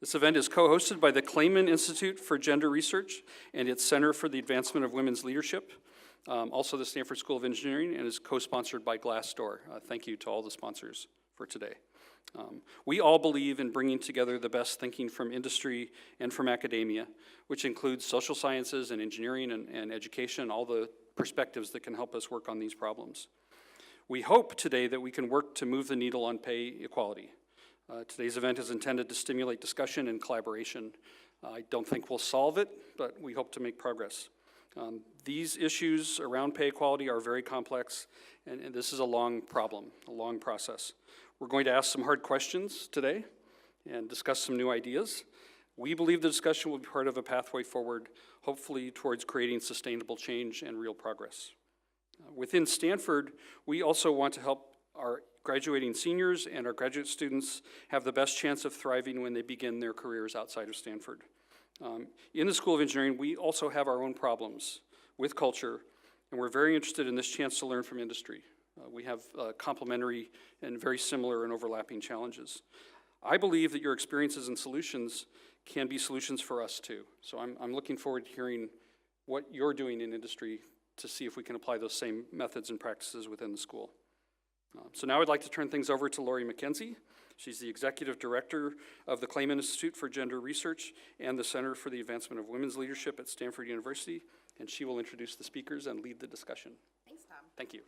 This event is co-hosted by the Clayman Institute for Gender Research and its Center for the Advancement of Women's Leadership, also the Stanford School of Engineering, and is co-sponsored by Glassdoor. Thank you to all the sponsors for today. We all believe in bringing together the best thinking from industry and from academia, which includes social sciences and engineering and education, all the perspectives that can help us work on these problems. We hope today that we can work to move the needle on pay equality. Today's event is intended to stimulate discussion and collaboration. I don't think we'll solve it, but we hope to make progress. These issues around pay equality are very complex, and this is a long problem, a long process. We're going to ask some hard questions today and discuss some new ideas. We believe the discussion will be part of a pathway forward, hopefully towards creating sustainable change and real progress. Within Stanford, we also want to help our graduating seniors and our graduate students have the best chance of thriving when they begin their careers outside of Stanford. In the School of Engineering, we also have our own problems with culture, and we're very interested in this chance to learn from industry. We have complementary and very similar and overlapping challenges. I believe that your experiences and solutions can be solutions for us too. So I'm looking forward to hearing what you're doing in industry to see if we can apply those same methods and practices within the school. So now I'd like to turn things over to Lori McKenzie. She's the Executive Director of the Clayman Institute for Gender Research and the Center for the Advancement of Women's Leadership at Stanford University, and she will introduce the speakers and lead the discussion. Thanks, Tom. Thank you.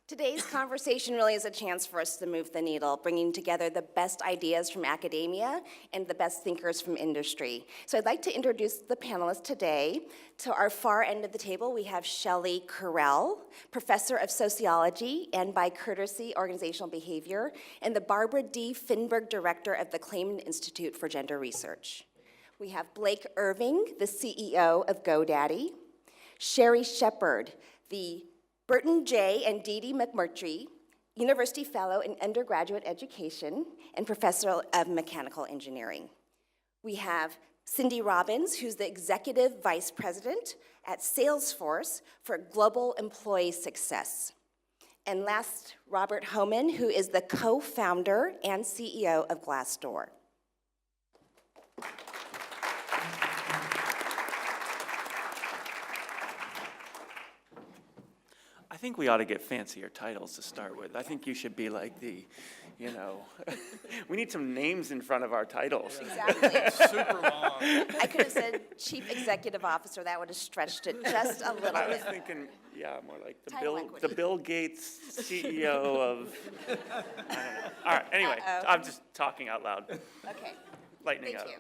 Today's conversation really is a chance for us to move the needle, bringing together the best ideas from academia and the best thinkers from industry. So I'd like to introduce the panelists today. To our far end of the table, we have Shelley Carell, Professor of Sociology and, by courtesy, Organizational Behavior, and the Barbara D. Finberg Director of the Clayman Institute for Gender Research. We have Blake Irving, the CEO of GoDaddy, Sherry Shepard, the Burton J. and Dee Dee McMurtry, University Fellow in Undergraduate Education and Professor of Mechanical Engineering. We have Cindy Robbins, who's the Executive Vice President at Salesforce for Global Employee Success. And last, Robert Homan, who is the co-founder and CEO of Glassdoor. I think we ought to get fancier titles to start with. I think you should be like the, we need some names in front of our titles. Exactly. Super long. I could have said Chief Executive Officer. That would have stretched it just a little I was bit. thinking, more like Title equity. the Bill Gates CEO of, I don't know. All right, anyway, I'm just talking out loud. Okay. Lightning Thank out. you.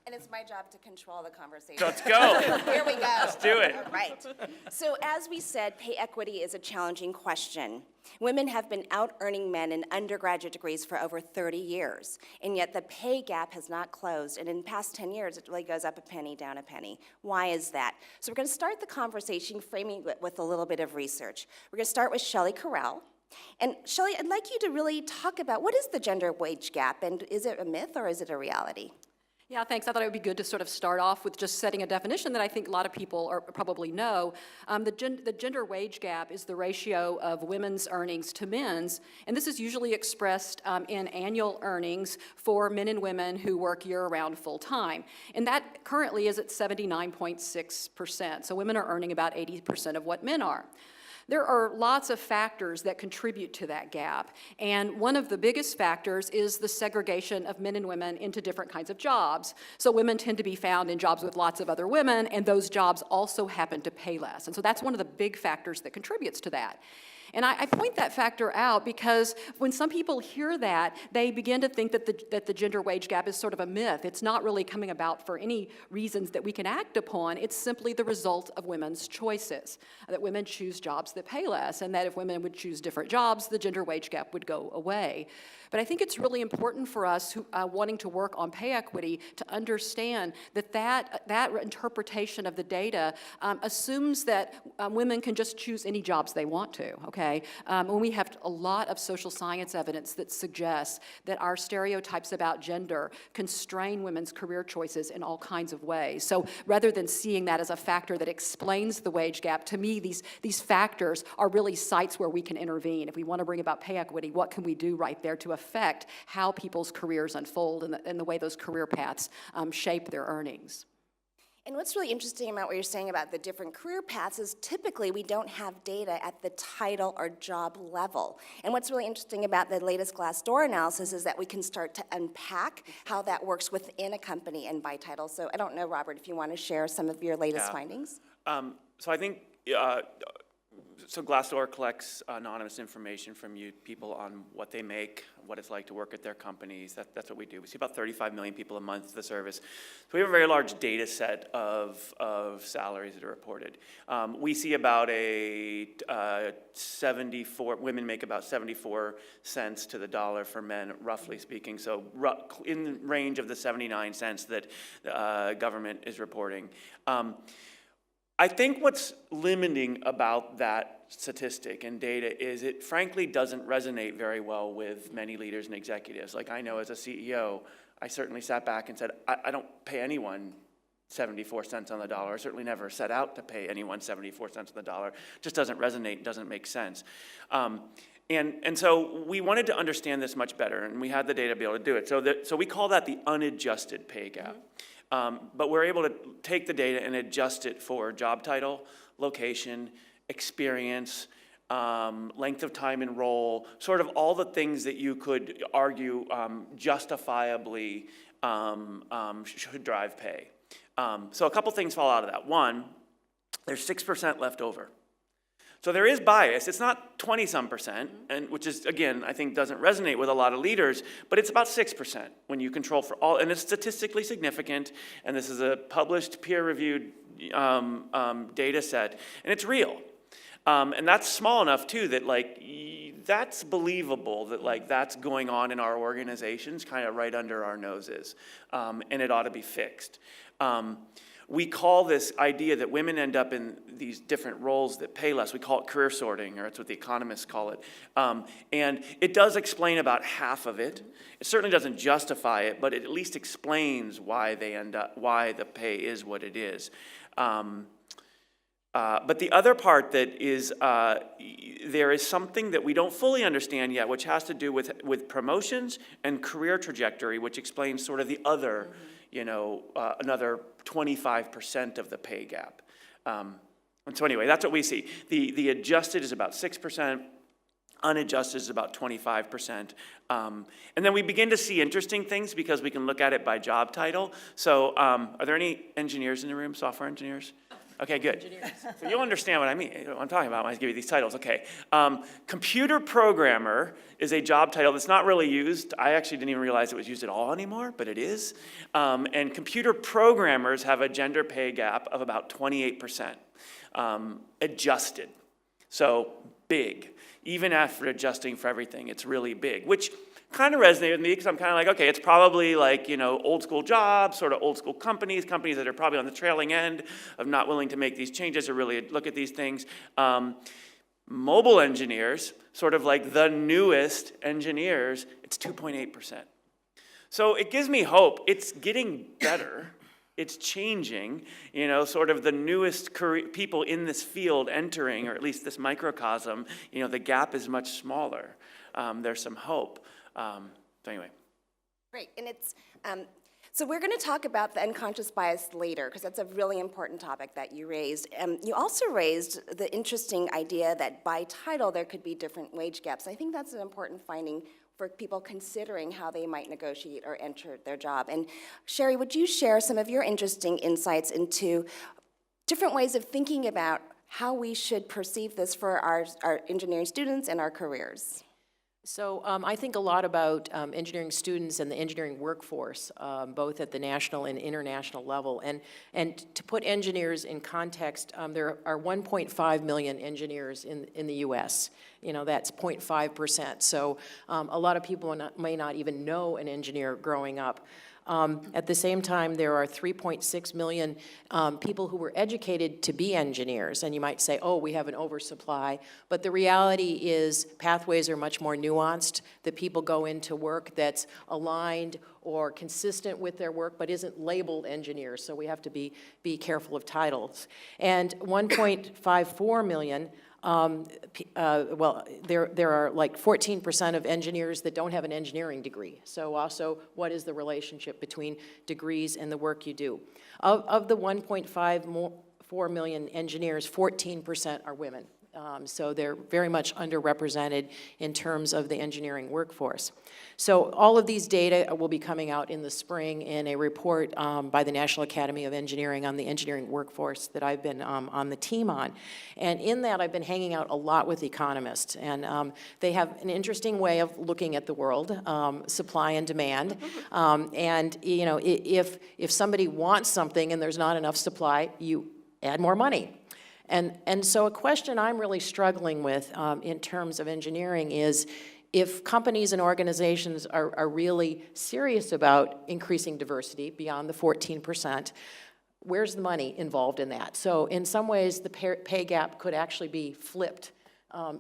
And it's my job to control the conversation. Let's go. Here we go. Let's do it. All right. So as we said, pay equity is a challenging question. Women have been out-earning men in undergraduate degrees for over 30 years, and yet the pay gap has not closed, and in the past 10 years, it really goes up a penny, down a penny. Why is that? So we're going to start the conversation framing it with a little bit of research. We're going to start with Shelley Carell. And Shelley, I'd like you to really talk about what is the gender wage gap, and is it a myth or is it a reality? Yeah, thanks. I thought it would be good to sort of start off with just setting a definition that I think a lot of people probably know. The gender wage gap is the ratio of women's earnings to men's, and this is usually expressed in annual earnings for men and women who work year-round full-time. And that currently is at 79.6%. So women are earning about 80% of what men are. There are lots of factors that contribute to that gap, and one of the biggest factors is the segregation of men and women into different kinds of jobs. So women tend to be found in jobs with lots of other women, and those jobs also happen to pay less. And so that's one of the big factors that contributes to that. And I point that factor out because when some people hear that, they begin to think that the gender wage gap is sort of a myth. It's not really coming about for any reasons that we can act upon. It's simply the result of women's choices, that women choose jobs that pay less, and that if women would choose different jobs, the gender wage gap would go away. But I think it's really important for us who, wanting to work on pay equity to understand that interpretation of the data assumes that women can just choose any jobs they want to, okay? okay, when we have a lot of social science evidence that suggests that our stereotypes about gender constrain women's career choices in all kinds of ways. So rather than seeing that as a factor that explains the wage gap, to me, these factors are really sites where we can intervene. If we want to bring about pay equity, what can we do right there to affect how people's careers unfold and the way those career paths shape their earnings? And what's really interesting about what you're saying about the different career paths is typically we don't have data at the title or job level. And what's really interesting about the latest Glassdoor analysis is that we can start to unpack how that works within a company and by title. So I don't know, Robert, if you want to share some of your latest findings. So I think, so Glassdoor collects anonymous information from people on what they make, what it's like to work at their companies. That's what we do. We see about 35 million people a month to the service. So we have a very large data set of salaries that are reported. We see about women make about 74 cents to the dollar for men, roughly speaking. So in the range of the 79 cents that government is reporting. I think what's limiting about that statistic and data is it frankly doesn't resonate very well with many leaders and executives. Like I know as a CEO, I certainly sat back and said, I don't pay anyone 74 cents on the dollar. I certainly never set out to pay anyone 74 cents on the dollar. It just doesn't resonate, doesn't make sense. And so we wanted to understand this much better, and we had the data to be able to do it. So we call that the unadjusted pay gap. But we're able to take the data and adjust it for job title, location, experience, length of time in role, sort of all the things that you could argue justifiably should drive pay. So a couple things fall out of that. One, there's 6% left over. So there is bias. It's not 20-some%, and which is, again, I think doesn't resonate with a lot of leaders, but it's about 6% when you control for all, and it's statistically significant, and this is a published, peer-reviewed data set, and it's real. And that's small enough, too, that, like, that's believable that, like, that's going on in our organizations kind of right under our noses, and it ought to be fixed. We call this idea that women end up in these different roles that pay less, we call it career sorting, or that's what the economists call it. And it does explain about half of it. It certainly doesn't justify it, but it at least explains why they end up, why the pay is what it is. But the other part that is, there is something that we don't fully understand yet, which has to do with promotions and career trajectory, which explains sort of the other, another 25% of the pay gap. And so anyway, that's what we see. The adjusted is about 6%, unadjusted is about 25%. And then we begin to see interesting things because we can look at it by job title. So are there any engineers in the room, software engineers? Okay, good. So you'll understand what I mean, what I'm talking about when I give you these titles. Okay, computer programmer is a job title that's not really used. I actually didn't even realize it was used at all anymore, but it is. And computer programmers have a gender pay gap of about 28%, adjusted. So big. Even after adjusting for everything, it's really big, which kind of resonated with me because I'm kind of like, okay, it's probably like, old school jobs, sort of old school companies that are probably on the trailing end of not willing to make these changes or really look at these things. Mobile engineers, sort of like the newest engineers, it's 2.8%. So it gives me hope. It's getting better. It's changing, sort of the newest people in this field entering, or at least this microcosm, the gap is much smaller. There's some hope. So anyway. Great, and it's, so we're going to talk about the unconscious bias later, because that's a really important topic that you raised. You also raised the interesting idea that by title there could be different wage gaps. I think that's an important finding for people considering how they might negotiate or enter their job. And Sherry, would you share some of your interesting insights into different ways of thinking about how we should perceive this for our engineering students and our careers? So I think a lot about engineering students and the engineering workforce, both at the national and international level. And to put engineers in context, there are 1.5 million engineers in the U.S. That's 0.5%. So a lot of people may not even know an engineer growing up. At the same time, there are 3.6 million people who were educated to be engineers, and you might say, oh, we have an oversupply, but the reality is pathways are much more nuanced, that people go into work that's aligned or consistent with their work, but isn't labeled engineers, so we have to be careful of titles. And 1.54 million well, there are like 14% of engineers that don't have an engineering degree. So also, what is the relationship between degrees and the work you do? Of the 1.54 million engineers, 14% are women. So they're very much underrepresented in terms of the engineering workforce. So all of these data will be coming out in the spring in a report by the National Academy of Engineering on the engineering workforce that I've been on the team on. And in that, I've been hanging out a lot with economists. And they have an interesting way of looking at the world, supply and demand. And you know, if somebody wants something and there's not enough supply, you add more money. And so a question I'm really struggling with in terms of engineering is if companies and organizations are really serious about increasing diversity beyond the 14%, where's the money involved in that? So in some ways, the pay gap could actually be flipped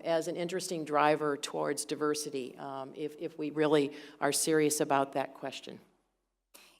as an interesting driver towards diversity if we really are serious about that question.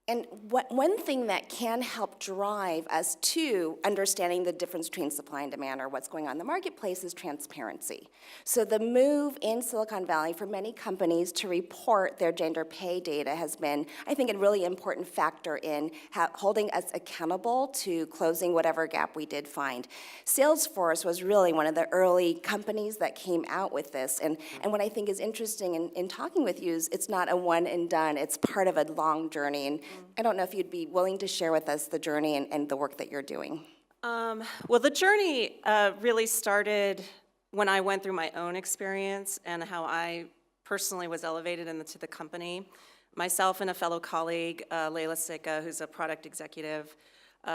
And one thing that can help drive us to understanding the difference between supply and demand or what's going on in the marketplace is transparency. So the move in Silicon Valley for many companies to report their gender pay data has been, I think, a really important factor in holding us accountable to closing whatever gap we did find. Salesforce was really one of the early companies that came out with this. And what I think is interesting in talking with you is it's not a one and done, it's part of a long journey. And I don't know if you'd be willing to share with us the journey and the work that you're doing. Well, the journey really started when I went through my own experience and how I personally was elevated into the company. Myself and a fellow colleague, Layla Sika, who's a product executive,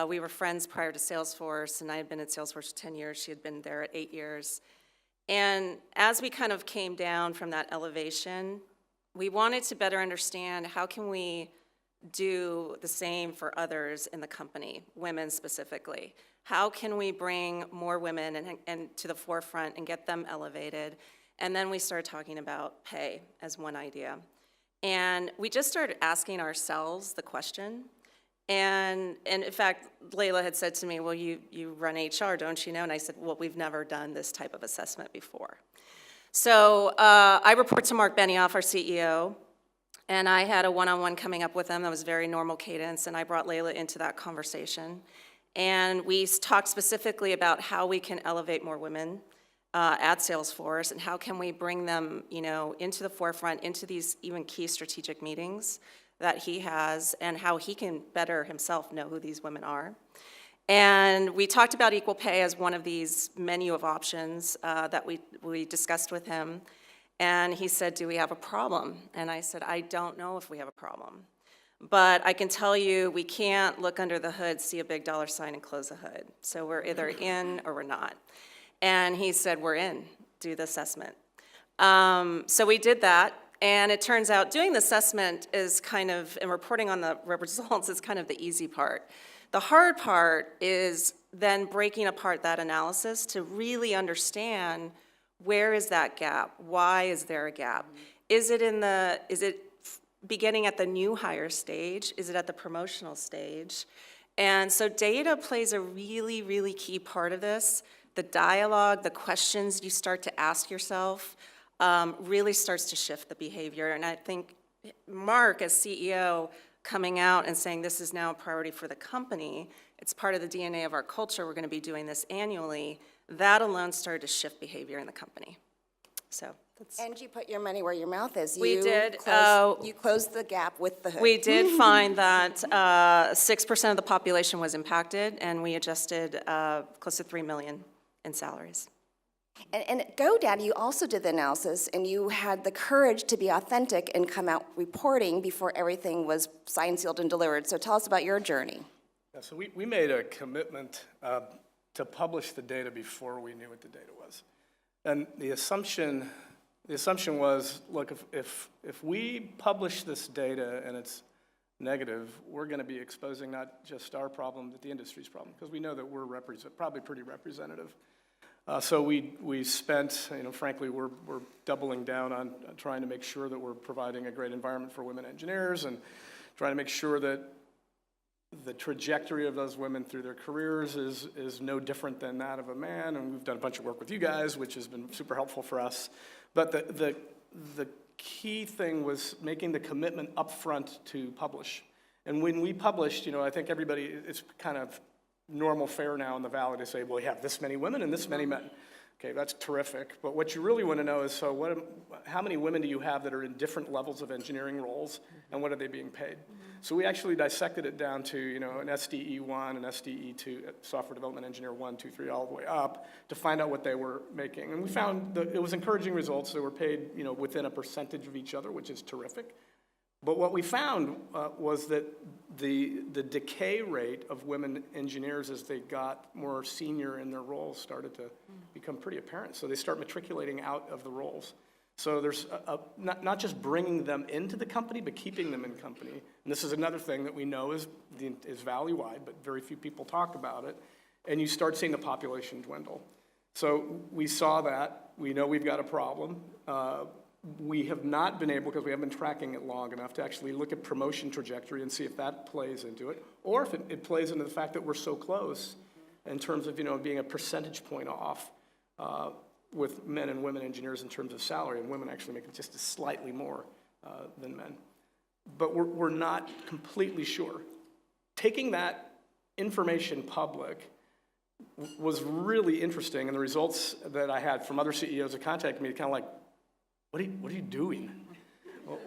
we were friends prior to Salesforce, and I had been at Salesforce for 10 years. She had been there at 8 years. And as we kind of came down from that elevation, we wanted to better understand how can we do the same for others in the company, women specifically. How can we bring more women and to the forefront and get them elevated? And then we started talking about pay as one idea. And we just started asking ourselves the question. And in fact, Layla had said to me, well, you run HR, don't you know? And I said, well, we've never done this type of assessment before. So I report to Mark Benioff, our CEO, and I had a one-on-one coming up with him that was very normal cadence, and I brought Layla into that conversation. And we talked specifically about how we can elevate more women at Salesforce, and how can we bring them, you know, into the forefront, into these even key strategic meetings that he has, and how he can better himself know who these women are. And we talked about equal pay as one of these menu of options that we discussed with him. And he said, do we have a problem? And I said, I don't know if we have a problem. But I can tell you, we can't look under the hood, see a big dollar sign, and close the hood. So we're either in or we're not. And he said, we're in, do the assessment. So we did that. And it turns out doing the assessment is kind of, and reporting on the results is kind of the easy part. The hard part is then breaking apart that analysis to really understand where is that gap? Why is there a gap? Is it beginning at the new hire stage? Is it at the promotional stage? And so data plays a really, really key part of this. The dialogue, the questions you start to ask yourself really starts to shift the behavior. And I think Mark, as CEO, coming out and saying this is now a priority for the company, it's part of the DNA of our culture, we're gonna be doing this annually, that alone started to shift behavior in the company. So that's. And you put your money where your mouth is. We did. You closed the gap with the hood. We did find that 6% of the population was impacted, and we adjusted close to $3 million in salaries. And at GoDaddy, you also did the analysis, and you had the courage to be authentic and come out reporting before everything was signed, sealed, and delivered. So tell us about your journey. Yeah, so we made a commitment to publish the data before we knew what the data was. And the assumption was, look, if we publish this data and it's negative, we're going to be exposing not just our problem, but the industry's problem, because we know that we're probably pretty representative. So we spent, frankly, we're doubling down on trying to make sure that we're providing a great environment for women engineers and trying to make sure that the trajectory of those women through their careers is no different than that of a man. And we've done a bunch of work with you guys, which has been super helpful for us. But the key thing was making the commitment upfront to publish. And when we published, I think everybody, it's kind of normal fare now in the Valley to say, well, we have this many women and this many men. Okay, that's terrific. But what you really want to know is, so how many women do you have that are in different levels of engineering roles, and what are they being paid? So we actually dissected it down to, an SDE 1, an SDE 2, software development engineer 1, 2, 3, all the way up, to find out what they were making. And we found that it was encouraging results. They were paid, within a percentage of each other, which is terrific. But what we found was that the decay rate of women engineers as they got more senior in their roles started to become pretty apparent. So they start matriculating out of the roles. So there's not just bringing them into the company, but keeping them in company. And this is another thing that we know is Valley-wide, but very few people talk about it. And you start seeing the population dwindle. So we saw that. We know we've got a problem. We have not been able, because we haven't been tracking it long enough, to actually look at promotion trajectory and see if that plays into it, or if it plays into the fact that we're so close in terms of being a percentage point off with men and women engineers in terms of salary, and women actually making just slightly more than men. But we're not completely sure. Taking that information public was really interesting, and the results that I had from other CEOs that contacted me, kind of like, what are you doing?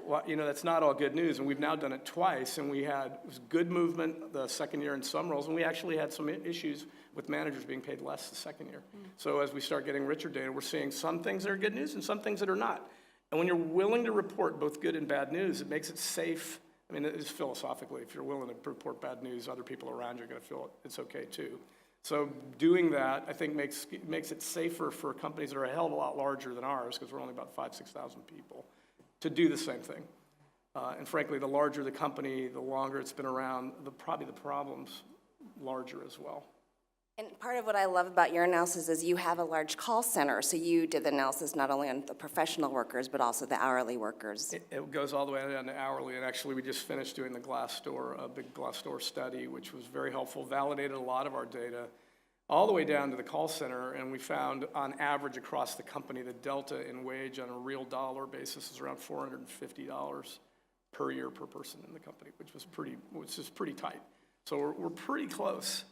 Well, that's not all good news, and we've now done it twice, and it was good movement the second year in some roles, and we actually had some issues with managers being paid less the second year. So as we start getting richer data, we're seeing some things that are good news and some things that are not. And when you're willing to report both good and bad news, it makes it safe. I mean, it's philosophically, if you're willing to report bad news, other people around you are going to feel it's okay too. So doing that, I think, makes it safer for companies that are a hell of a lot larger than ours, because we're only about 5,000 to 6,000 people, to do the same thing. And frankly, the larger the company, the longer it's been around, probably the problem's larger as well. And part of what I love about your analysis is you have a large call center, so you did the analysis not only on the professional workers, but also the hourly workers. It goes all the way down to hourly, and actually we just finished doing a big Glassdoor study, which was very helpful, validated a lot of our data, all the way down to the call center, and we found on average across the company, the delta in wage on a real dollar basis is around $450 per year per person in the company, which is pretty tight. So we're pretty close.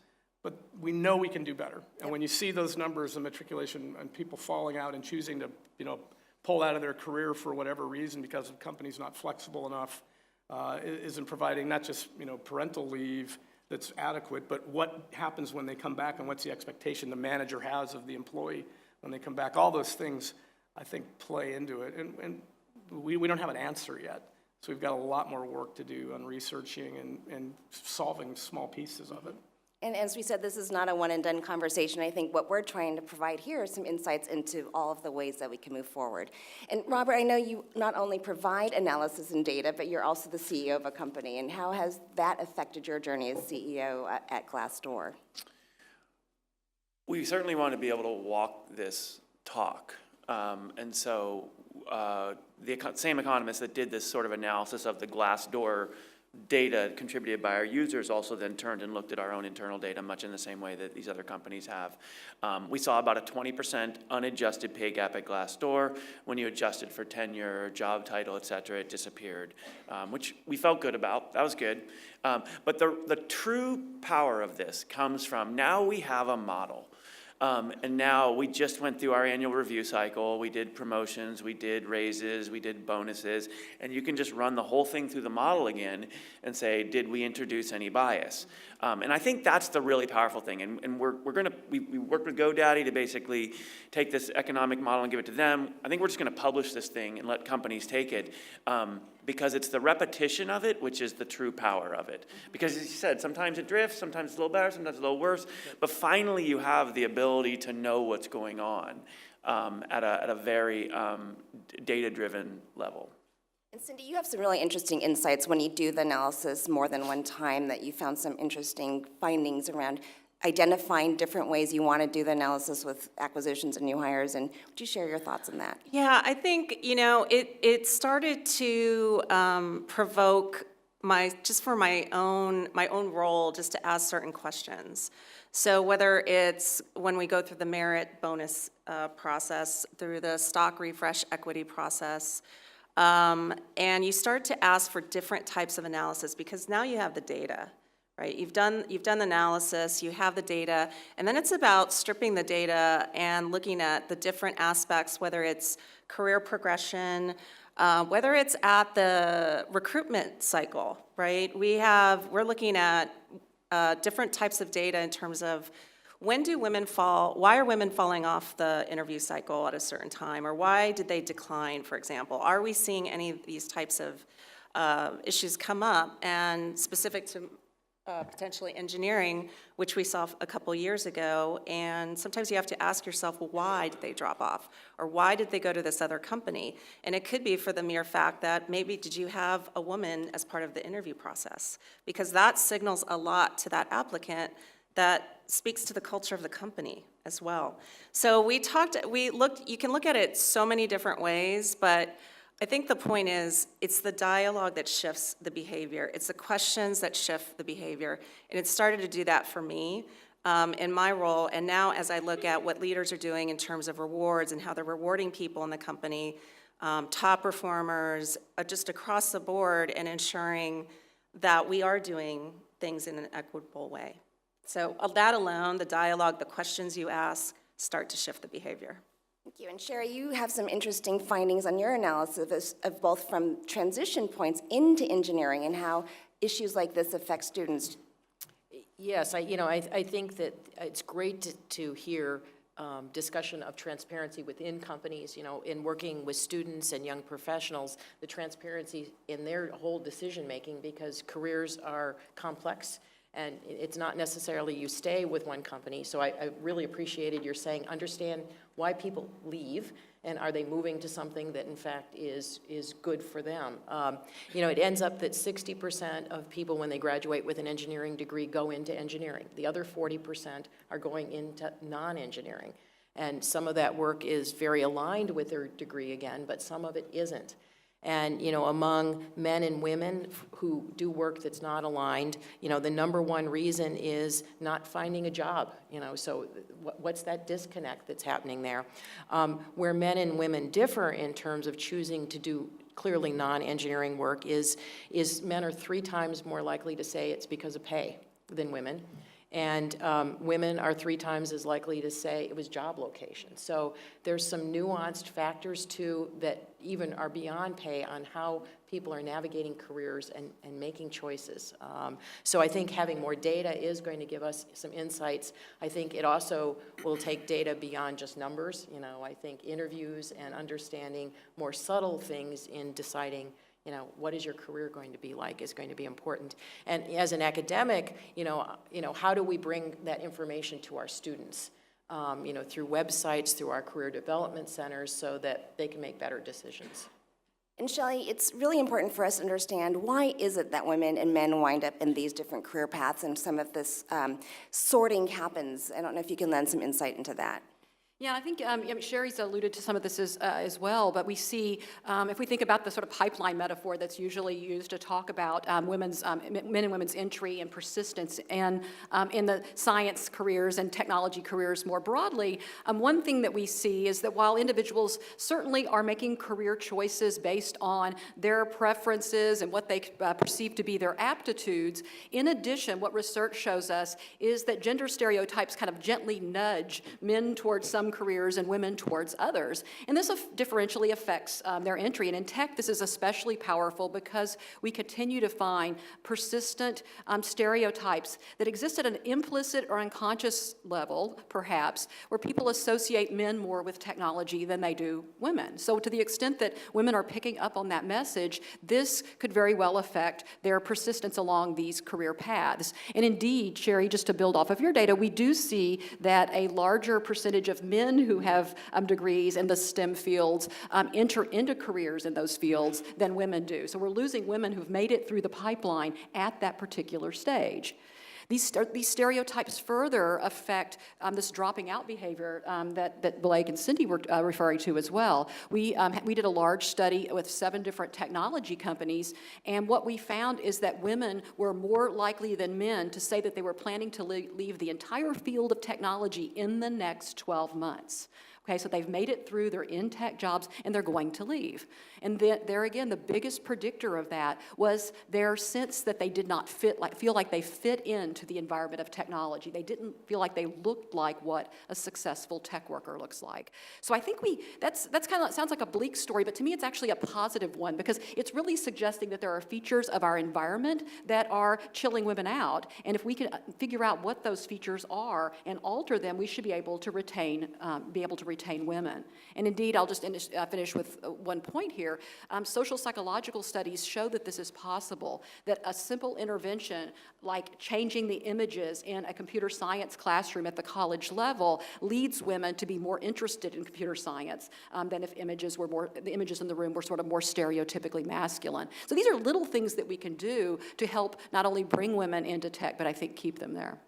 But we know we can do better. And when you see those numbers of matriculation and people falling out and choosing to, pull out of their career for whatever reason because the company's not flexible enough, isn't providing not just, parental leave that's adequate, but what happens when they come back and what's the expectation the manager has of the employee when they come back. All those things, I think, play into it. And we don't have an answer yet. So we've got a lot more work to do on researching and solving small pieces of it. And as we said, this is not a one-and-done conversation. I think what we're trying to provide here is some insights into all of the ways that we can move forward. And Robert, I know you not only provide analysis and data, but you're also the CEO of a company. And how has that affected your journey as CEO at Glassdoor? We certainly want to be able to walk this talk. And so the same economists that did this sort of analysis of the Glassdoor data contributed by our users also then turned and looked at our own internal data, much in the same way that these other companies have. We saw about a 20% unadjusted pay gap at Glassdoor. When you adjusted for tenure, job title, et cetera, it disappeared, which we felt good about. That was good. But the true power of this comes from now we have a model. And now we just went through our annual review cycle. We did promotions, we did raises, we did bonuses, and you can just run the whole thing through the model again and say, did we introduce any bias? And I think that's the really powerful thing. And we worked with GoDaddy to basically take this economic model and give it to them. I think we're just going to publish this thing and let companies take it. Because it's the repetition of it, which is the true power of it. Because as you said, sometimes it drifts, sometimes it's a little better, sometimes it's a little worse, but finally you have the ability to know what's going on at a very data-driven level. And Cindy, you have some really interesting insights when you do the analysis more than one time, that you found some interesting findings around identifying different ways you want to do the analysis with acquisitions and new hires, and would you share your thoughts on that? Yeah, I think, it started to provoke just for my own role, just to ask certain questions. So whether it's when we go through the merit bonus process, through the stock refresh equity process, and you start to ask for different types of analysis, because now you have the data, right? You've done the analysis, you have the data, and then it's about stripping the data and looking at the different aspects, whether it's career progression, whether it's at the recruitment cycle, right? We're looking at different types of data in terms of why are women falling off the interview cycle at a certain time, or why did they decline, for example? Are we seeing any of these types of issues come up, and specific to potentially engineering, which we saw a couple years ago, and sometimes you have to ask yourself, well, why did they drop off? Or why did they go to this other company? And it could be for the mere fact that maybe did you have a woman as part of the interview process? Because that signals a lot to that applicant that speaks to the culture of the company as well. So you can look at it so many different ways, but I think the point is, it's the dialogue that shifts the behavior. It's the questions that shift the behavior. And it started to do that for me in my role. And now as I look at what leaders are doing in terms of rewards and how they're rewarding people in the company, top performers, just across the board, and ensuring that we are doing things in an equitable way. So that alone, the dialogue, the questions you ask, start to shift the behavior. Thank you. And Sherry, you have some interesting findings on your analysis of both from transition points into engineering and how issues like this affect students. Yes, I think that it's great to hear discussion of transparency within companies, in working with students and young professionals, the transparency in their whole decision-making, because careers are complex. And it's not necessarily you stay with one company. So I really appreciated your saying, understand why people leave, and are they moving to something that in fact is good for them. It ends up that 60% of people when they graduate with an engineering degree go into engineering. The other 40% are going into non-engineering. And some of that work is very aligned with their degree again, but some of it isn't. And, among men and women who do work that's not aligned, the number one reason is not finding a job, so what's that disconnect that's happening there? Where men and women differ in terms of choosing to do clearly non-engineering work is men are 3 times more likely to say it's because of pay than women. And women are 3 times as likely to say it was job location. So there's some nuanced factors too that even are beyond pay on how people are navigating careers and making choices. So I think having more data is going to give us some insights. I think it also will take data beyond just numbers. I think interviews and understanding more subtle things in deciding what is your career going to be like is going to be important. And as an academic, how do we bring that information to our students? Through websites, through our career development centers, so that they can make better decisions. And Shelley, it's really important for us to understand, why is it that women and men wind up in these different career paths, and some of this sorting happens? I don't know if you can lend some insight into that. Yeah, I think Sherry's alluded to some of this as well, but we see, if we think about the sort of pipeline metaphor that's usually used to talk about men and women's entry and persistence, and in the science careers and technology careers more broadly, one thing that we see is that while individuals certainly are making career choices based on their preferences and what they perceive to be their aptitudes, in addition, what research shows us is that gender stereotypes kind of gently nudge men towards some careers and women towards others. And this differentially affects their entry. And in tech, this is especially powerful because we continue to find persistent stereotypes that exist at an implicit or unconscious level, perhaps, where people associate men more with technology than they do women. So to the extent that women are picking up on that message, this could very well affect their persistence along these career paths. And indeed, Sherry, just to build off of your data, we do see that a larger percentage of men men who have degrees in the STEM fields enter into careers in those fields than women do. So we're losing women who've made it through the pipeline at that particular stage. These stereotypes further affect this dropping out behavior that Blake and Cindy were referring to as well. We did a large study with 7 different technology companies, and what we found is that women were more likely than men to say that they were planning to leave the entire field of technology in the next 12 months. Okay, so they've made it through, they're in tech jobs, and they're going to leave. And there again, the biggest predictor of that was their sense that they did not feel like they fit into the environment of technology. They didn't feel like they looked like what a successful tech worker looks like. So I think that's kind of, sounds like a bleak story, but to me it's actually a positive one, because it's really suggesting that there are features of our environment that are chilling women out. And if we can figure out what those features are and alter them, we should be able to retain women. And indeed, I'll just finish with one point here. Social psychological studies show that this is possible, that a simple intervention like changing the images in a computer science classroom at the college level leads women to be more interested in computer science than if the images in the room were sort of more stereotypically masculine. So these are little things that we can do to help not only bring women into tech, but I think keep them there.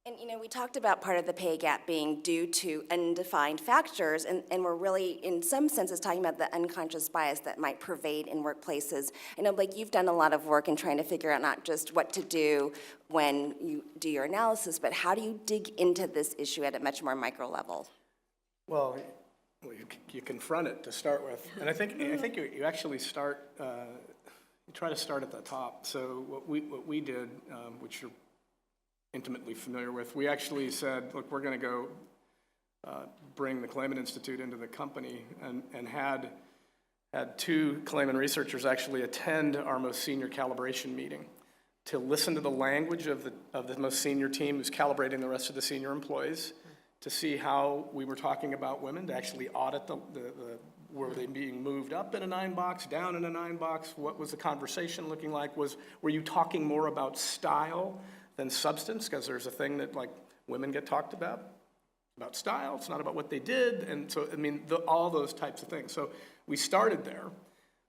And we talked about part of the pay gap being due to undefined factors, and we're really, in some senses, talking about the unconscious bias that might pervade in workplaces. I know, Blake, you've done a lot of work in trying to figure out not just what to do when you do your analysis, but how do you dig into this issue at a much more micro level? Well, you confront it to start with. And I think you actually start, you try to start at the top. So what we did, which you're intimately familiar with, we actually said, look, we're going to go bring the Clayman Institute into the company, and had 2 Clayman researchers actually attend our most senior calibration meeting to listen to the language of the most senior team who's calibrating the rest of the senior employees, to see how we were talking about women, to actually audit were they being moved up in a 9 box, down in a 9 box, what was the conversation looking like, were you talking more about style than substance, because there's a thing that like women get talked about style, it's not about what they did, and so, I mean, all those types of things. So we started there,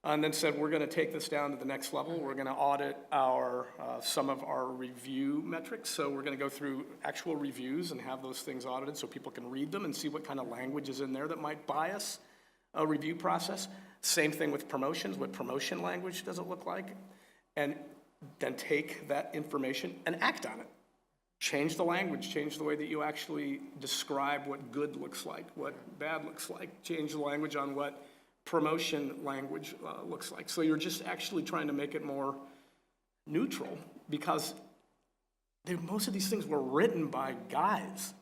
and then said we're gonna take this down to the next level, we're gonna audit some of our review metrics, so we're gonna go through actual reviews and have those things audited so people can read them and see what kind of language is in there that might bias a review process. Same thing with promotions, what promotion language does it look like? And then take that information and act on it. Change the language, change the way that you actually describe what good looks like, what bad looks like. Change the language on what promotion language looks like. So you're just actually trying to make it more neutral, because most of these things were written by guys.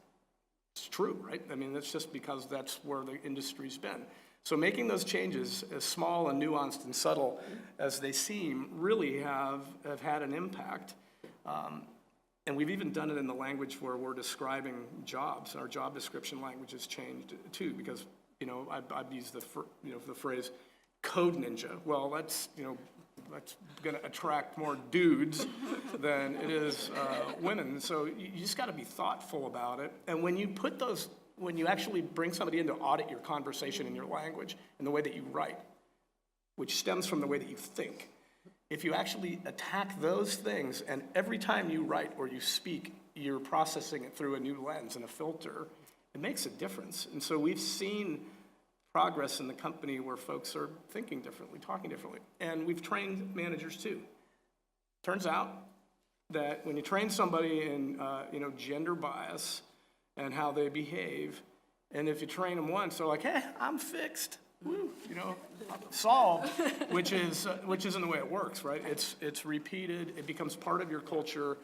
It's true, right? I mean, that's just because that's where the industry's been. So making those changes, as small and nuanced and subtle as they seem, really have had an impact. And we've even done it in the language where we're describing jobs. Our job description language has changed too, because I've used the phrase code ninja. Well, that's going to attract more dudes than it is women. So you just got to be thoughtful about it. And when you actually bring somebody in to audit your conversation and your language and the way that you write, which stems from the way that you think, if you actually attack those things, and every time you write or you speak, you're processing it through a new lens and a filter, it makes a difference. And so we've seen progress in the company where folks are thinking differently, talking differently. And we've trained managers too. Turns out that when you train somebody in gender bias and how they behave, and if you train them once, they're like, hey, I'm fixed. Woo, solved, which isn't the way it works, right? It's repeated, it becomes part of your culture.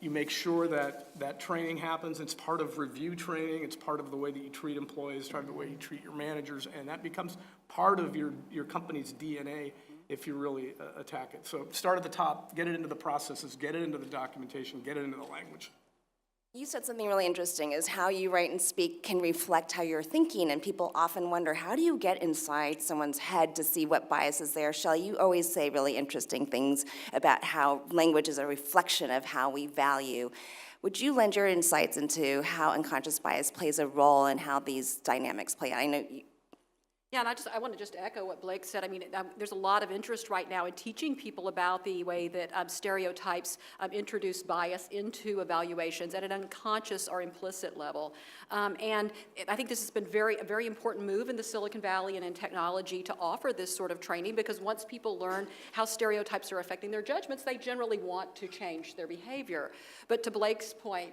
You make sure that training happens. It's part of review training. It's part of the way that you treat employees, part of the way you treat your managers, and that becomes part of your company's DNA if you really attack it. So start at the top, get it into the processes, get it into the documentation, get it into the language. You said something really interesting, is how you write and speak can reflect how you're thinking, and people often wonder, how do you get inside someone's head to see what bias is there? Shelley, you always say really interesting things about how language is a reflection of how we value. Would you lend your insights into how unconscious bias plays a role in how these dynamics play out? I know you, Yeah, and I want to just echo what Blake said. I mean, there's a lot of interest right now in teaching people about the way that stereotypes introduce bias into evaluations at an unconscious or implicit level. And I think this has been a very important move in the Silicon Valley and in technology to offer this sort of training, because once people learn how stereotypes are affecting their judgments, they generally want to change their behavior. But to Blake's point,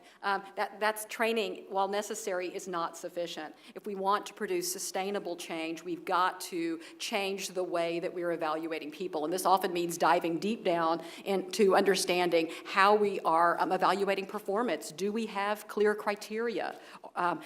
that's training, while necessary, is not sufficient. If we want to produce sustainable change, we've got to change the way that we're evaluating people. And this often means diving deep down into understanding how we are evaluating performance. Do we have clear criteria?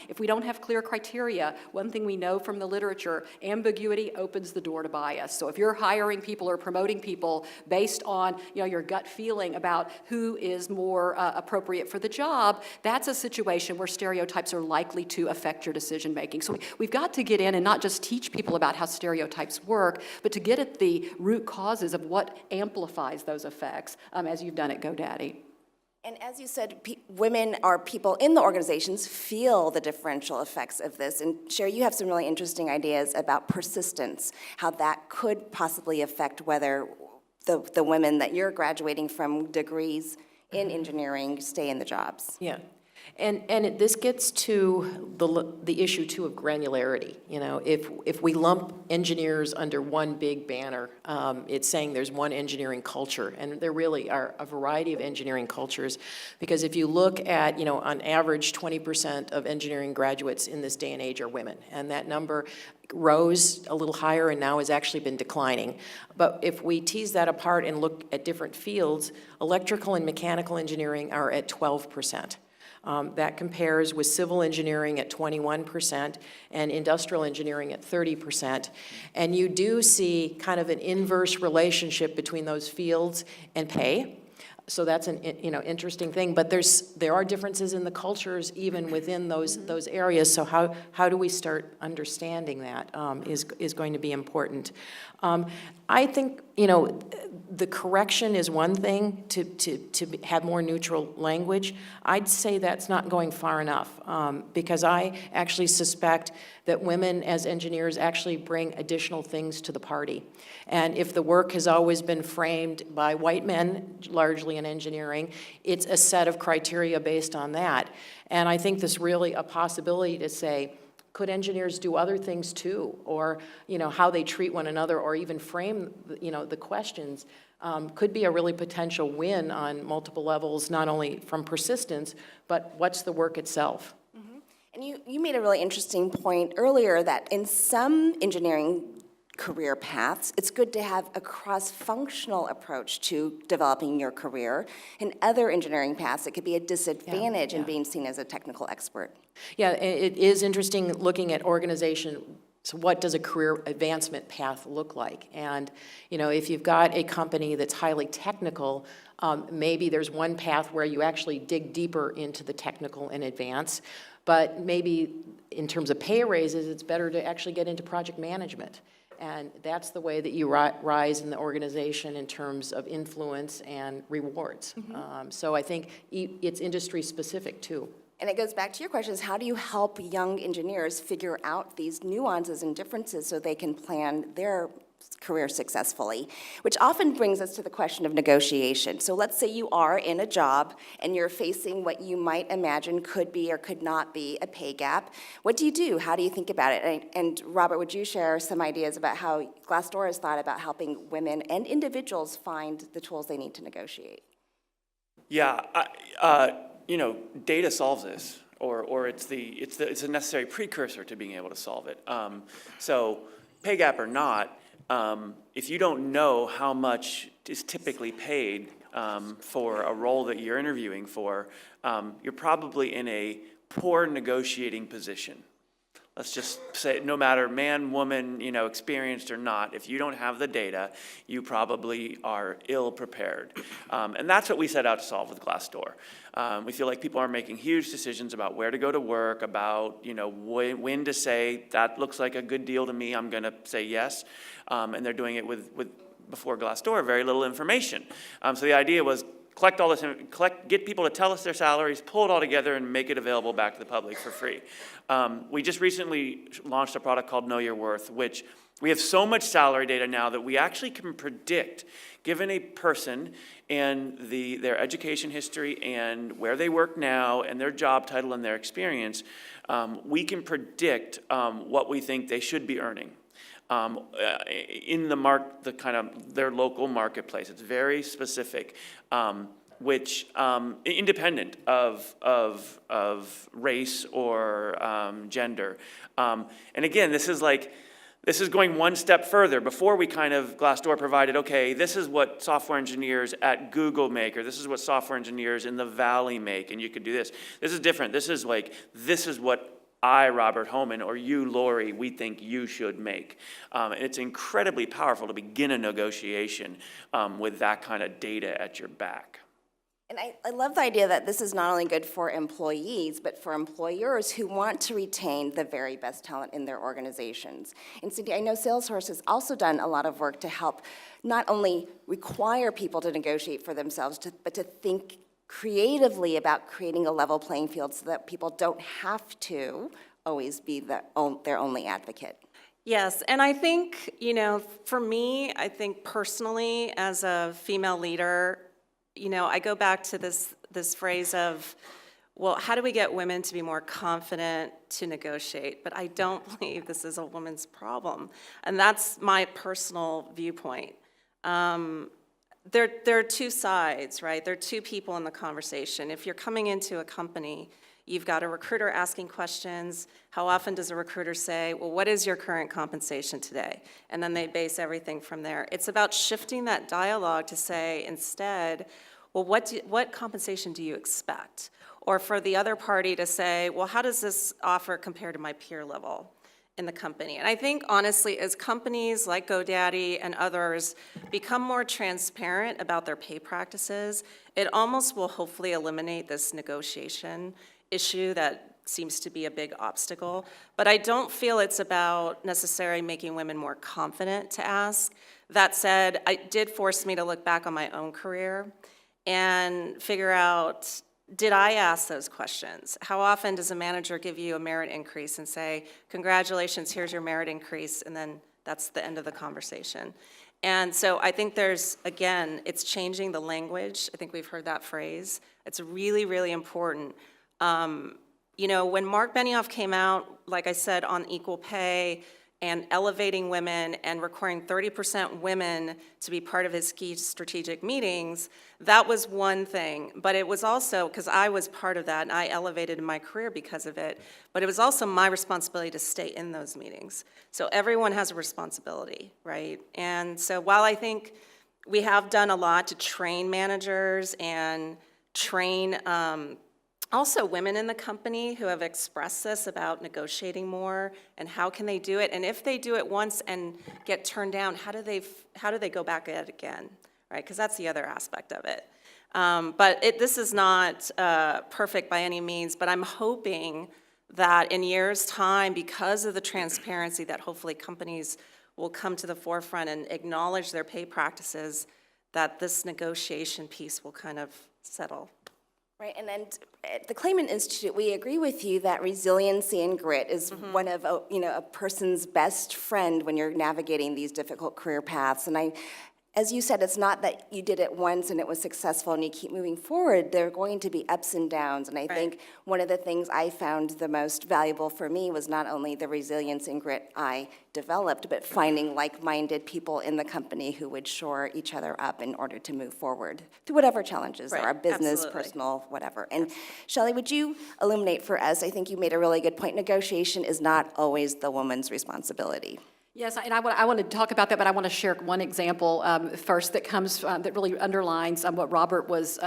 If we don't have clear criteria, one thing we know from the literature, ambiguity opens the door to bias. So if you're hiring people or promoting people based on your gut feeling about who is more appropriate for the job, that's a situation where stereotypes are likely to affect your decision making. So we've got to get in and not just teach people about how stereotypes work, but to get at the root causes of what amplifies those effects, as you've done at GoDaddy. and as you said, women or people in the organizations feel the differential effects of this. And Sherry, you have some really interesting ideas about persistence, how that could possibly affect whether the women that you're graduating from degrees in engineering stay in the jobs. Yeah. And this gets to the issue, too, of granularity. If we lump engineers under one big banner, it's saying there's one engineering culture, and there really are a variety of engineering cultures, because if you look at, on average, 20% of engineering graduates in this day and age are women, and that number rose a little higher and now has actually been declining. But if we tease that apart and look at different fields, electrical and mechanical engineering are at 12%. That compares with civil engineering at 21% and industrial engineering at 30%. And you do see kind of an inverse relationship between those fields and pay. So that's an interesting thing. But there are differences in the cultures even within those areas. So how do we start understanding that is going to be important. I think the correction is one thing to have more neutral language. I'd say that's not going far enough because I actually suspect that women as engineers actually bring additional things to the party. And if the work has always been framed by white men, largely in engineering, it's a set of criteria based on that. And I think there's really a possibility to say, could engineers do other things too? Or, how they treat one another or even frame, the questions could be a really potential win on multiple levels, not only from persistence, but what's the work itself. Mm-hmm. And you made a really interesting point earlier that in some engineering career paths, it's good to have a cross-functional approach to developing your career. In other engineering paths, it could be a disadvantage in being seen as a technical expert. Yeah, it is interesting looking at organization. So what does a career advancement path look like? And, if you've got a company that's highly technical, maybe there's one path where you actually dig deeper into the technical and advance. But maybe in terms of pay raises, it's better to actually get into project management. And that's the way that you rise in the organization in terms of influence and rewards. Mm-hmm. So I think it's industry specific too. And it goes back to your question, is how do you help young engineers figure out these nuances and differences so they can plan their career successfully, which often brings us to the question of negotiation. So let's say you are in a job and you're facing what you might imagine could be or could not be a pay gap. What do you do? How do you think about it? And Robert, would you share some ideas about how Glassdoor has thought about helping women and individuals find the tools they need to negotiate? Yeah, data solves this, or it's a necessary precursor to being able to solve it. So pay gap or not, if you don't know how much is typically paid for a role that you're interviewing for, you're probably in a poor negotiating position. Let's just say, no matter man, woman, experienced or not, if you don't have the data, you probably are ill-prepared. And that's what we set out to solve with Glassdoor. We feel like people are making huge decisions about where to go to work, about, when to say, that looks like a good deal to me, I'm gonna say yes. And they're doing it with before Glassdoor, very little information. So the idea was, get people to tell us their salaries, pull it all together, and make it available back to the public for free. We just recently launched a product called Know Your Worth, which we have so much salary data now that we actually can predict, given a person and their education history and where they work now and their job title and their experience, we can predict what we think they should be earning. In their local marketplace. It's very specific, which independent of race or gender. And again, this is going one step further. Before we Glassdoor provided, okay, this is what software engineers at Google make, or this is what software engineers in the Valley make, and you could do this. This is different. This is what I, Robert Homan, or you, Lori, we think you should make. And it's incredibly powerful to begin a negotiation with that kind of data at your back. And I love the idea that this is not only good for employees, but for employers who want to retain the very best talent in their organizations. And Cindy, I know Salesforce has also done a lot of work to help not only require people to negotiate for themselves, but to think creatively about creating a level playing field so that people don't have to always be their only advocate. Yes, and I think, for me, I think personally, as a female leader, I go back to this phrase of, well, how do we get women to be more confident to negotiate? But I don't believe this is a woman's problem, and that's my personal viewpoint. There are two sides, right? There are two people in the conversation. If you're coming into a company, you've got a recruiter asking questions. How often does a recruiter say, well, what is your current compensation today? And then they base everything from there. It's about shifting that dialogue to say instead, well, what compensation do you expect? Or for the other party to say, well, how does this offer compare to my peer level in the company? And I think, honestly, as companies like GoDaddy and others become more transparent about their pay practices, it almost will hopefully eliminate this negotiation issue that seems to be a big obstacle. But I don't feel it's about necessarily making women more confident to ask. That said, it did force me to look back on my own career and figure out, did I ask those questions? How often does a manager give you a merit increase and say, congratulations, here's your merit increase, and then that's the end of the conversation? And so I think again, it's changing the language. I think we've heard that phrase. It's really, really important. When Mark Benioff came out, like I said, on equal pay and elevating women and requiring 30% women to be part of his key strategic meetings, that was one thing. But it was also, because I was part of that, and I elevated in my career because of it, but it was also my responsibility to stay in those meetings. So everyone has a responsibility, right? And so while I think we have done a lot to train managers and train also women in the company who have expressed this about negotiating more and how can they do it, and if they do it once and get turned down, how do they go back at it again, right? Because that's the other aspect of it. But this is not perfect by any means, but I'm hoping that in years' time, because of the transparency that hopefully companies will come to the forefront and acknowledge their pay practices, that this negotiation piece will kind of settle. Right, and then at the Clayman Institute, we agree with you that resiliency and grit is one of a person's best friend when you're navigating these difficult career paths. And as you said, it's not that you did it once and it was successful and you keep moving forward. There are going to be ups and downs. And I think one of the things I found the most valuable for me was not only the resilience and grit I developed, but finding like-minded people in the company who would shore each other up in order to move forward through whatever challenges there are, business, personal, whatever. And Shelley, would you illuminate for us? I think you made a really good point. Negotiation is not always the woman's responsibility. Yes, and I want to talk about that, but I want to share one example first that comes that really underlines what Robert was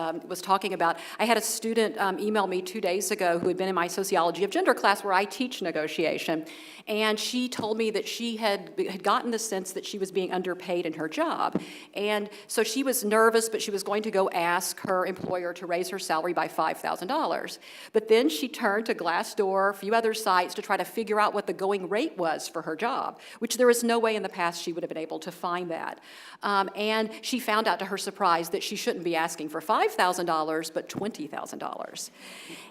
talking about. I had a student email me 2 days ago who had been in my sociology of gender class where I teach negotiation, and she told me that she had gotten the sense that she was being underpaid in her job, and so she was nervous, but she was going to go ask her employer to raise her salary by $5,000. But then she turned to Glassdoor, a few other sites to try to figure out what the going rate was for her job, which there was no way in the past she would have been able to find that. And she found out to her surprise that she shouldn't be asking for $5,000, but $20,000.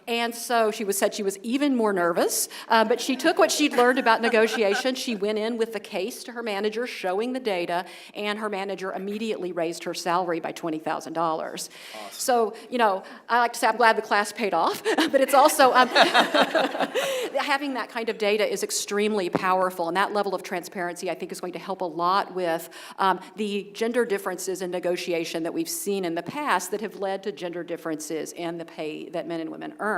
And so said she was even more nervous, but she took what she'd learned about negotiation. She went in with the case to her manager, showing the data, and her manager immediately raised her salary by $20,000. Awesome. So, I like to say I'm glad the class paid off, but it's also, having that kind of data is extremely powerful, and that level of transparency, I think, is going to help a lot with the gender differences in negotiation that we've seen in the past that have led to gender differences in the pay that men and women earn.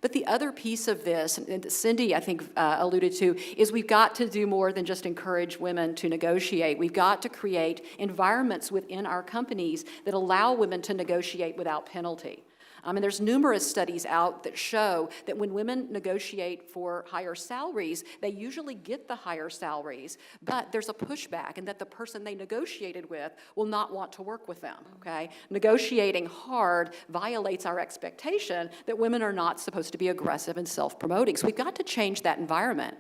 But the other piece of this, and Cindy, I think, alluded to, is we've got to do more than just encourage women to negotiate. We've got to create environments within our companies that allow women to negotiate without penalty. And there's numerous studies out that show that when women negotiate for higher salaries, they usually get the higher salaries, but there's a pushback, and that the person they negotiated with will not want to work with them, okay? Negotiating hard violates our expectation that women are not supposed to be aggressive and self-promoting. So we've got to change that environment.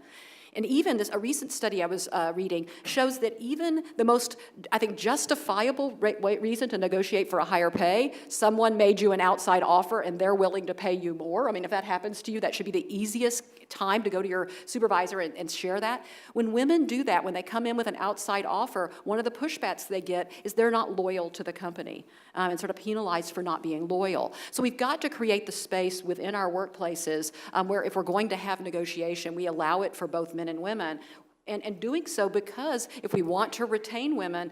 And even a recent study I was reading shows that even the most, I think, justifiable reason to negotiate for a higher pay, someone made you an outside offer and they're willing to pay you more. I mean, if that happens to you, that should be the easiest time to go to your supervisor and share that. When women do that, when they come in with an outside offer, one of the pushbacks they get is they're not loyal to the company and sort of penalized for not being loyal. So we've got to create the space within our workplaces where if we're going to have negotiation, we allow it for both men and women. And doing so because if we want to retain women,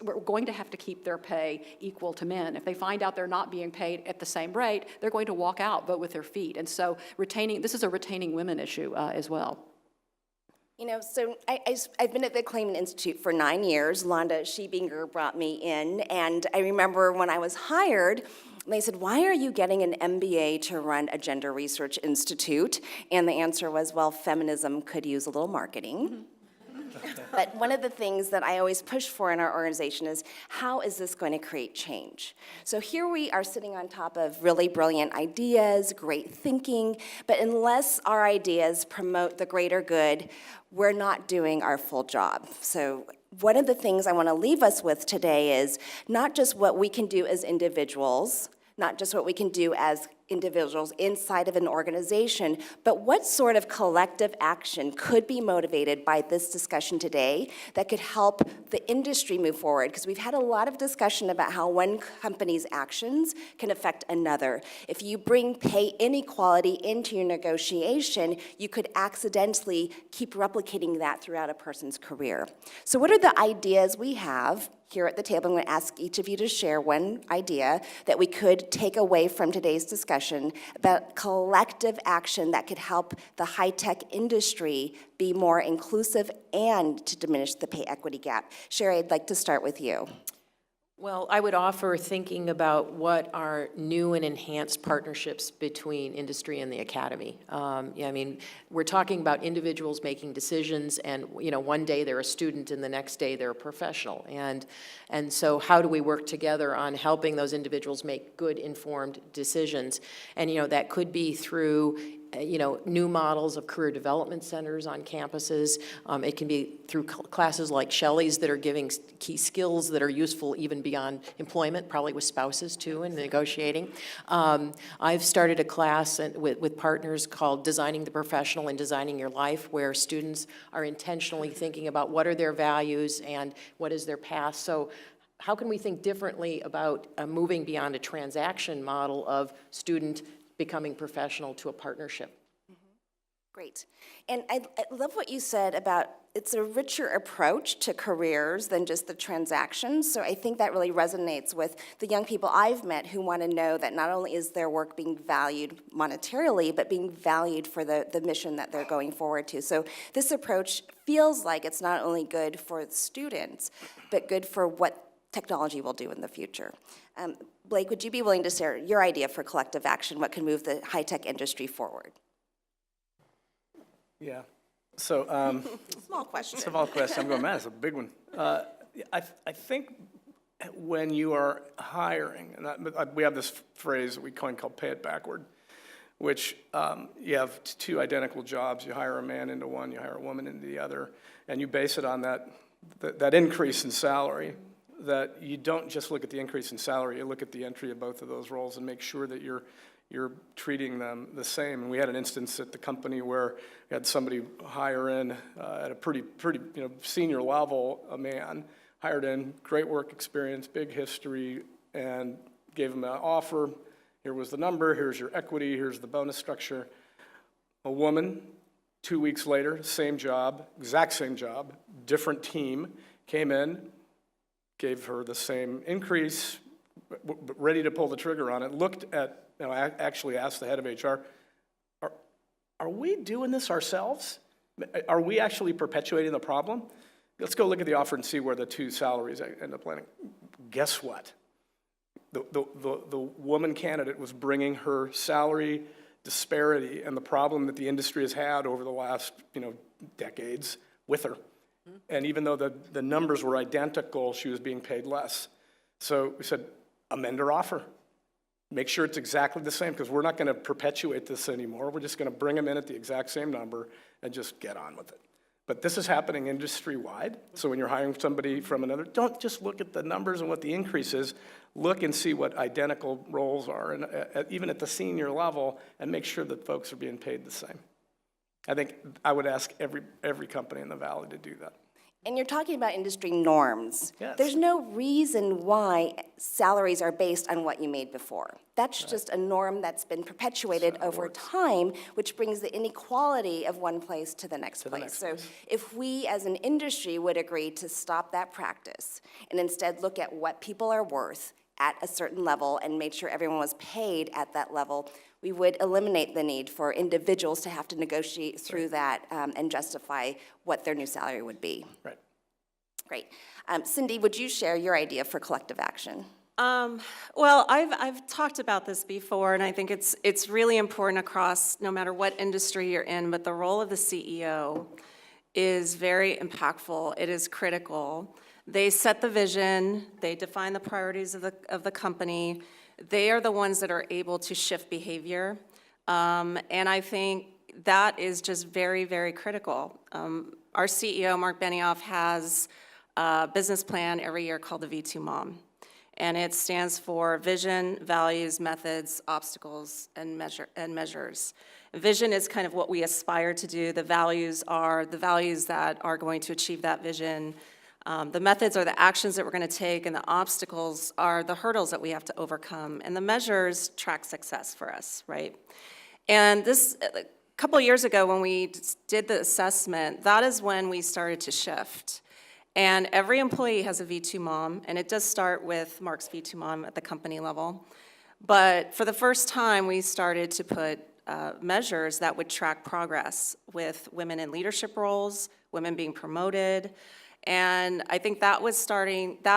we're going to have to keep their pay equal to men. If they find out they're not being paid at the same rate, they're going to walk out, vote with their feet. And so this is a retaining women issue as well. So I've been at the Claimant Institute for 9 years. Londa Schiebinger brought me in, and I remember when I was hired, they said, "Why are you getting an MBA to run a gender research institute?" And the answer was, well, feminism could use a little marketing. But one of the things that I always push for in our organization is, how is this going to create change? So here we are sitting on top of really brilliant ideas, great thinking, but unless our ideas promote the greater good, we're not doing our full job. So one of the things I want to leave us with today is not just what we can do as individuals, not just what we can do as individuals inside of an organization, but what sort of collective action could be motivated by this discussion today that could help the industry move forward? Because we've had a lot of discussion about how one company's actions can affect another. If you bring pay inequality into your negotiation, you could accidentally keep replicating that throughout a person's career. So what are the ideas we have here at the table? I'm going to ask each of you to share one idea that we could take away from today's discussion about collective action that could help the high-tech industry be more inclusive and to diminish the pay equity gap. Sherry, I'd like to start with you. Well, I would offer thinking about what are new and enhanced partnerships between industry and the academy. We're talking about individuals making decisions, and one day they're a student and the next day they're a professional. And so how do we work together on helping those individuals make good, informed decisions? And that could be through new models of career development centers on campuses. It can be through classes like Shelley's that are giving key skills that are useful even beyond employment, probably with spouses too, in negotiating. I've started a class with partners called Designing the Professional and Designing Your Life, where students are intentionally thinking about what are their values and what is their path. So how can we think differently about moving beyond a transaction model of student becoming professional to a partnership? Great. And I love what you said about it's a richer approach to careers than just the transactions. So I think that really resonates with the young people I've met who want to know that not only is their work being valued monetarily, but being valued for the mission that they're going forward to. So this approach feels like it's not only good for students, but good for what technology will do in the future. Blake, would you be willing to share your idea for collective action? What can move the high-tech industry forward? Yeah. So, Small question. small question. I'm going, man, it's a big one. I think when you are hiring, and we have this phrase that we call pay it backward, which you have two identical jobs. You hire a man into one, you hire a woman into the other, and you base it on that increase in salary, that you don't just look at the increase in salary, you look at the entry of both of those roles and make sure that you're treating them the same. And we had an instance at the company where we had somebody hire in at a pretty senior level, a man, hired in, great work experience, big history, and gave him an offer. Here was the number, here's your equity, here's the bonus structure. A woman, 2 weeks later, same job, exact same job, different team, came in, gave her the same increase, ready to pull the trigger on it, looked at, I actually asked the head of HR, are we doing this ourselves? Are we actually perpetuating the problem? Let's go look at the offer and see where the two salaries end up landing. Guess what? The woman candidate was bringing her salary disparity and the problem that the industry has had over the last decades with her. And even though the numbers were identical, she was being paid less. So we said, amend her offer. Make sure it's exactly the same, because we're not going to perpetuate this anymore. We're just going to bring them in at the exact same number and just get on with it. But this is happening industry-wide. So when you're hiring somebody from another, don't just look at the numbers and what the increase is. Look and see what identical roles are, and even at the senior level, and make sure that folks are being paid the same. I think I would ask every company in the Valley to do that. And you're talking about industry norms. Yes. There's no reason why salaries are based on what you made before. That's just a norm that's been perpetuated over time, which brings the inequality of one place to the next place. So if we as an industry would agree to stop that practice and instead look at what people are worth at a certain level and make sure everyone was paid at that level, we would eliminate the need for individuals to have to negotiate through that and justify what their new salary would be. Right. Great. Cindy, would you share your idea for collective action? Well, I've talked about this before, and I think it's really important across no matter what industry you're in, but the role of the CEO is very impactful. It is critical. They set the vision, they define the priorities of the company. They are the ones that are able to shift behavior, and I think that is just very, very critical. Our CEO, Mark Benioff, has a business plan every year called the V2 MOM, and it stands for Vision, Values, Methods, Obstacles, and Measures. Vision is kind of what we aspire to do. The values are the values that are going to achieve that vision. The methods are the actions that we're going to take, and the obstacles are the hurdles that we have to overcome. And the measures track success for us, right? And this, a couple years ago when we did the assessment, that is when we started to shift. And every employee has a V2 MOM, and it does start with Mark's V2 MOM at the company level. But for the first time, we started to put measures that would track progress with women in leadership roles, women being promoted. And I think that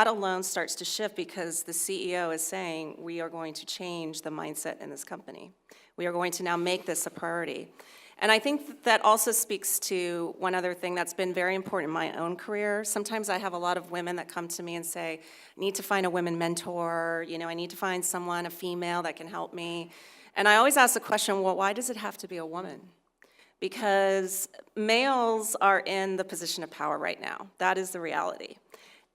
alone starts to shift because the CEO is saying, we are going to change the mindset in this company. We are going to now make this a priority. And I think that also speaks to one other thing that's been very important in my own career. Sometimes I have a lot of women that come to me and say, I need to find a women mentor, I need to find someone, a female that can help me. And I always ask the question, well, why does it have to be a woman? Because males are in the position of power right now. That is the reality.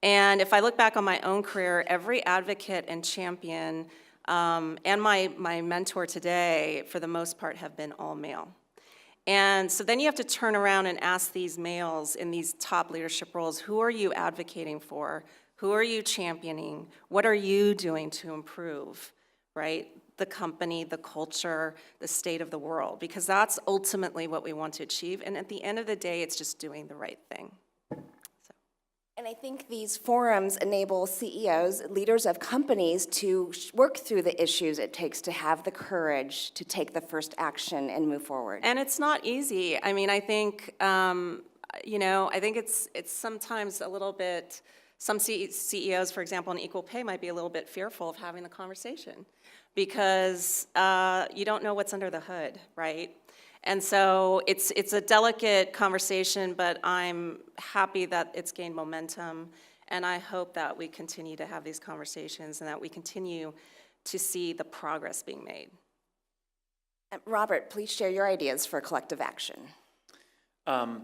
And if I look back on my own career, every advocate and champion and my mentor today, for the most part, have been all male. And so then you have to turn around and ask these males in these top leadership roles, who are you advocating for? Who are you championing? What are you doing to improve, right? the company, the culture, the state of the world, because that's ultimately what we want to achieve. And at the end of the day, it's just doing the right thing. And I think these forums enable CEOs, leaders of companies, to work through the issues it takes to have the courage to take the first action and move forward. And it's not easy. I mean, I think, I think it's sometimes a little bit, some CEOs, for example, in equal pay might be a little bit fearful of having the conversation because you don't know what's under the hood, right? And so it's a delicate conversation, but I'm happy that it's gained momentum, and I hope that we continue to have these conversations and that we continue to see the progress being made. Robert, please share your ideas for collective action. I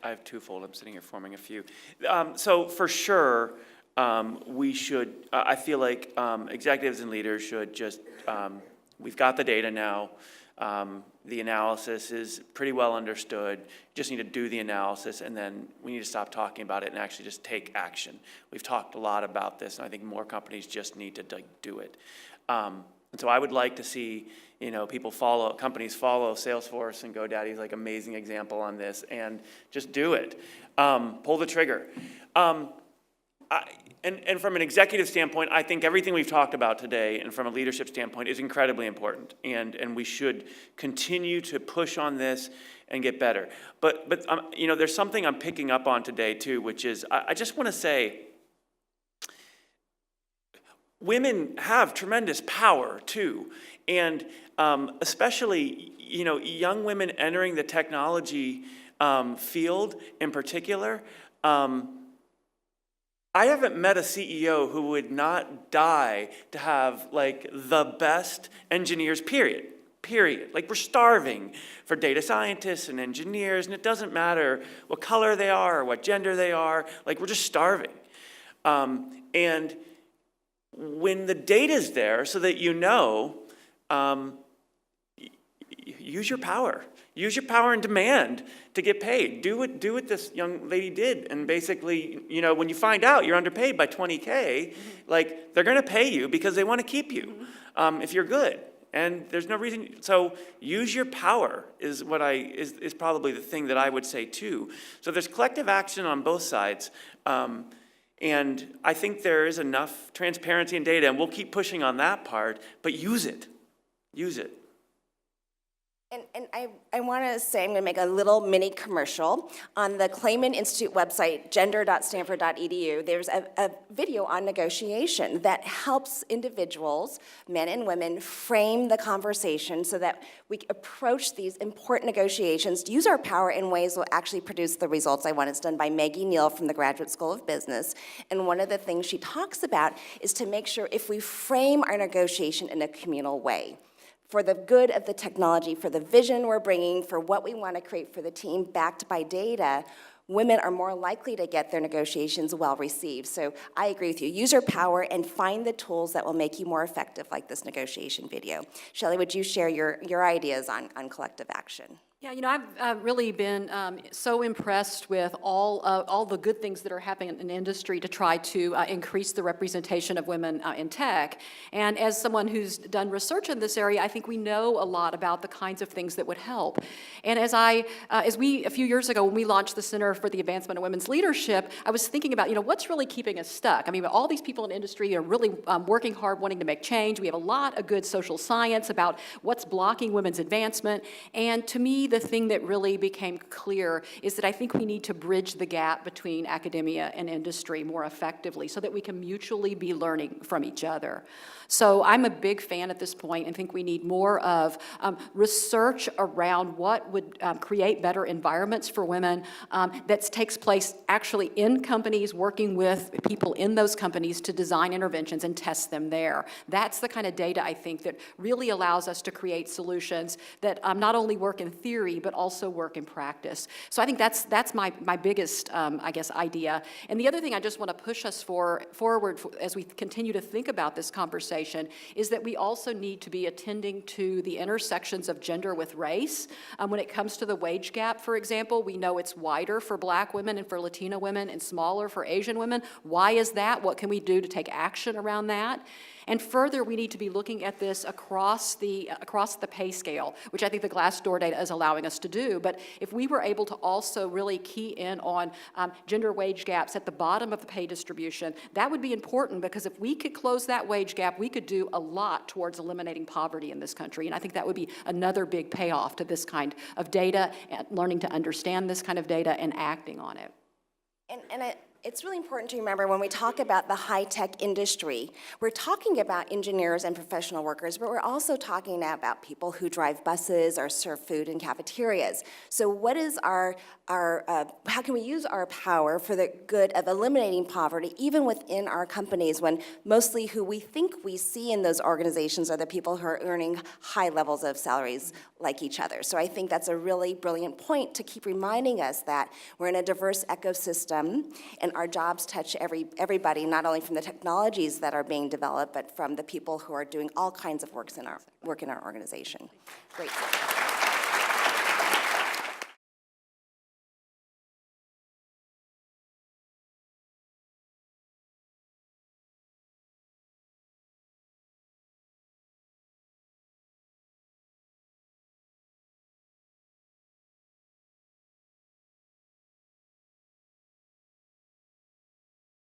have twofold. I'm sitting here forming a few. So for sure, we should, I feel like executives and leaders should just, we've got the data now. The analysis is pretty well understood. Just need to do the analysis, and then we need to stop talking about it and actually just take action. We've talked a lot about this, and I think more companies just need to do it. And so I would like to see, companies follow Salesforce and GoDaddy's like amazing example on this, and just do it. Pull the trigger. And from an executive standpoint, I think everything we've talked about today and from a leadership standpoint is incredibly important. And we should continue to push on this and get better. But there's something I'm picking up on today too, which is I just want to say women have tremendous power too. And especially, young women entering the technology field in particular, I haven't met a CEO who would not die to have like the best engineers, period. Like we're starving for data scientists and engineers, and it doesn't matter what color they are or what gender they are, like we're just starving. And when the data's there so that use your power. Use your power and demand to get paid. Do what this young lady did. And basically, when you find out you're underpaid by $20K, like they're gonna pay you because they wanna keep you if you're good. And there's no reason, so use your power is what is probably the thing that I would say too. So there's collective action on both sides. And I think there is enough transparency and data, and we'll keep pushing on that part, but use it. Use it. And I want to say, I'm going to make a little mini commercial. On the Clayman Institute website, gender.stanford.edu, there's a video on negotiation that helps individuals, men and women, frame the conversation so that we approach these important negotiations, use our power in ways that will actually produce the results I want. It's done by Maggie Neal from the Graduate School of Business. And one of the things she talks about is to make sure if we frame our negotiation in a communal way, for the good of the technology, for the vision we're bringing, for what we want to create for the team, backed by data, women are more likely to get their negotiations well received. So I agree with you. Use your power and find the tools that will make you more effective, like this negotiation video. Shelley, would you share your ideas on collective action? Yeah, I've really been so impressed with all the good things that are happening in the industry to try to increase the representation of women in tech. And as someone who's done research in this area, I think we know a lot about the kinds of things that would help. And as we a few years ago, when we launched the Center for the Advancement of Women's Leadership, I was thinking about, what's really keeping us stuck? I mean, all these people in the industry are really working hard, wanting to make change. We have a lot of good social science about what's blocking women's advancement. And to me, the thing that really became clear is that I think we need to bridge the gap between academia and industry more effectively so that we can mutually be learning from each other. So I'm a big fan at this point and think we need more of research around what would create better environments for women that takes place actually in companies, working with people in those companies to design interventions and test them there. That's the kind of data I think that really allows us to create solutions that not only work in theory, theory, but also work in practice. So I think that's my biggest, I guess, idea. And the other thing I just want to push us forward as we continue to think about this conversation is that we also need to be attending to the intersections of gender with race. When it comes to the wage gap, for example, we know it's wider for Black women and for Latino women and smaller for Asian women. Why is that? What can we do to take action around that? And further, we need to be looking at this across the pay scale, which I think the Glassdoor data is allowing us to do. But if we were able to also really key in on gender wage gaps at the bottom of the pay distribution, that would be important, because if we could close that wage gap, we could do a lot towards eliminating poverty in this country. And I think that would be another big payoff to this kind of data, and learning to understand this kind of data and acting on it. It's really important to remember when we talk about the high-tech industry, we're talking about engineers and professional workers, but we're also talking now about people who drive buses or serve food in cafeterias. So what is how can we use our power for the good of eliminating poverty even within our companies, when mostly who we think we see in those organizations are the people who are earning high levels of salaries like each other. So I think that's a really brilliant point to keep reminding us that we're in a diverse ecosystem and our jobs touch everybody, not only from the technologies that are being developed, but from the people who are doing all kinds of work in our organization. Great.